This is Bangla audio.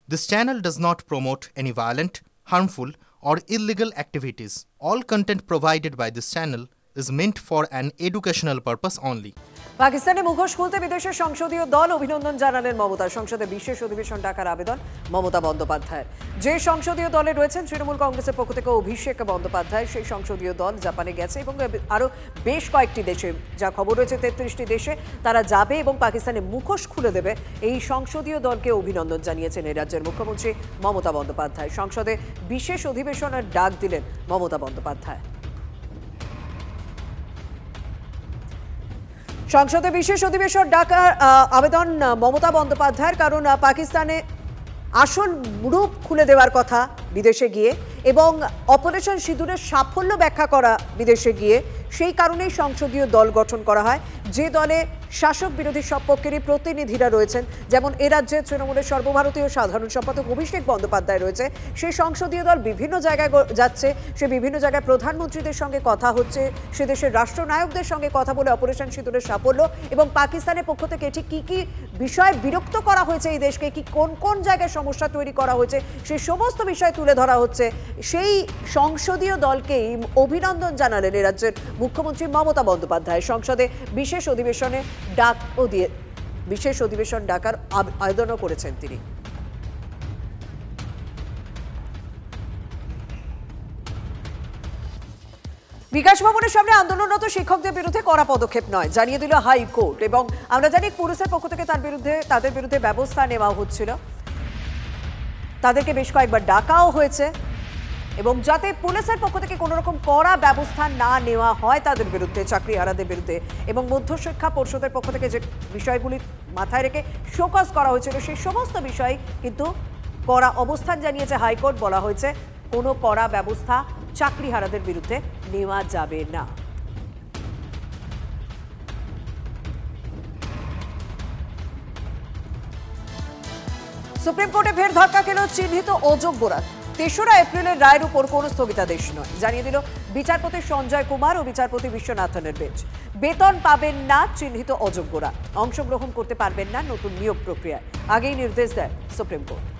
This channel does not promote any violent, harmful, or illegal activities. All content provided by this channel is meant for an educational purpose only. পাকিস্তানে মুখোশ খুলতে বিদেশের সংসদীয় দল অভিনন্দন জানালেন মমতা। সংসদে বিশেষ অধিবেশন ডাকার আবেদন মমতা বন্দ্যোপাধ্যায়ের। যে সংসদীয় দলে রয়েছেন তৃণমূল কংগ্রেসের পক্ষ থেকে অভিষেক বন্দ্যোপাধ্যায়, সেই সংসদীয় দল জাপানে গেছে এবং আরও বেশ কয়েকটি দেশে, যা খবর রয়েছে 33টি দেশে তারা যাবে এবং পাকিস্তানে মুখোশ খুলে দেবে। এই সংসদীয় দলকে অভিনন্দন জানিয়েছেন এই রাজ্যের মুখ্যমন্ত্রী মমতা বন্দ্যোপাধ্যায়। সংসদে বিশেষ অধিবেশনের ডাক দিলেন মমতা বন্দ্যোপাধ্যায়। সংসদে বিশেষ অধিবেশন ডাকার আবেদন মমতা বন্দ্যোপাধ্যায়ের, কারণ পাকিস্তানে আসল রূপ খুলে দেওয়ার কথা বিদেশে গিয়ে এবং অপারেশন সিঁদুরের সাফল্য ব্যাখ্যা করা বিদেশে গিয়ে। সেই কারণেই সংসদীয় দল গঠন করা হয়, যে দলে শাসক বিরোধী সব পক্ষেরই প্রতিনিধিরা রয়েছেন। যেমন এ রাজ্যে তৃণমূলের সর্বভারতীয় সাধারণ সম্পাদক অভিষেক বন্দ্যোপাধ্যায় রয়েছে। সেই সংসদীয় দল বিভিন্ন জায়গায় যাচ্ছে, সে বিভিন্ন জায়গায় প্রধানমন্ত্রীদের সঙ্গে কথা হচ্ছে, সে দেশের রাষ্ট্রনায়কদের সঙ্গে কথা বলে অপারেশন সিঁদুরের সাফল্য এবং পাকিস্তানের পক্ষ থেকে এটি কী কী বিষয়ে বিরক্ত করা হয়েছে এই দেশকে, কি কোন কোন জায়গায় সমস্যা তৈরি করা হয়েছে, সেই সমস্ত বিষয় তুলে ধরা হচ্ছে। সেই সংসদীয় দলকেই অভিনন্দন জানালেন এ রাজ্যের মুখ্যমন্ত্রী মমতা বন্দ্যোপাধ্যায়। সংসদে বিশেষ অধিবেশনে বিশেষ অধিবেশন ডাকার আবেদনও করেছেন তিনি। বিকাশ ভবনের সামনে আন্দোলনরত শিক্ষকদের বিরুদ্ধে কড়া পদক্ষেপ নয়, জানিয়ে দিল হাইকোর্ট। এবং আমরা জানি পুলিশের পক্ষ থেকে তাদের বিরুদ্ধে ব্যবস্থা নেওয়া হচ্ছিল, তাদেরকে বেশ কয়েকবার ডাকাও হয়েছে এবং যাতে পুলিশের পক্ষ থেকে কোনো রকম কড়া ব্যবস্থা না নেওয়া হয় তাদের বিরুদ্ধে, চাকরিহারাদের বিরুদ্ধে। এবং মধ্যশিক্ষা পর্ষদের পক্ষ থেকে যে বিষয়গুলি মাথায় রেখে শোকজ করা হয়েছিল সেই সমস্ত বিষয় কিন্তু কড়া অবস্থান জানিয়েছে হাইকোর্ট। বলা হয়েছে কোনো কড়া ব্যবস্থা চাকরিহারাদের বিরুদ্ধে নেওয়া যাবে না। সুপ্রিম কোর্টে ফের ধাক্কা খেল চিহ্নিত অযোগ্যরা। ৩রা এপ্রিলের রায়ের উপর কোনো স্থগিতাদেশ নয়, জানিয়ে দিল বিচারপতি সঞ্জয় কুমার ও বিচারপতি বিশ্বনাথনের বেঞ্চ। বেতন পাবেন না চিহ্নিত অযোগ্যরা, অংশগ্রহণ করতে পারবেন না নতুন নিয়োগ প্রক্রিয়ায়, আগেই নির্দেশ দেয় সুপ্রিম কোর্ট।